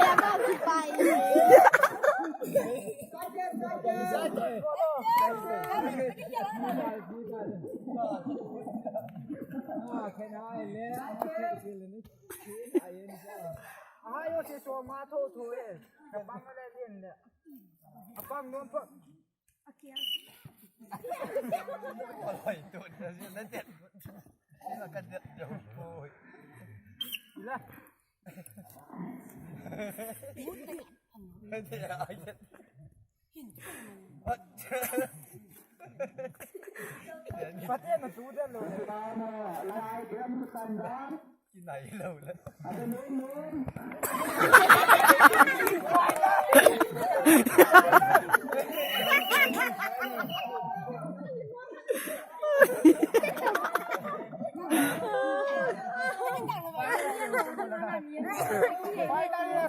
แล้วก็ขึ้นไปio ti sono amato tu bang le linde bang non po อร่อยตุ่นนั่นเด็ดนี่มันกันเด็ดเดี๋ยวโอ้ย là ไม่ใช่อะไรเด็ดfatene tu dello ที่ไหนเราแล้ว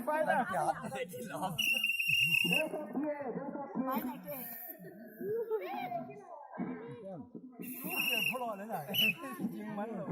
fai da หยาบเลยกินหรอพ่อรอเลยนะยิงมันเลย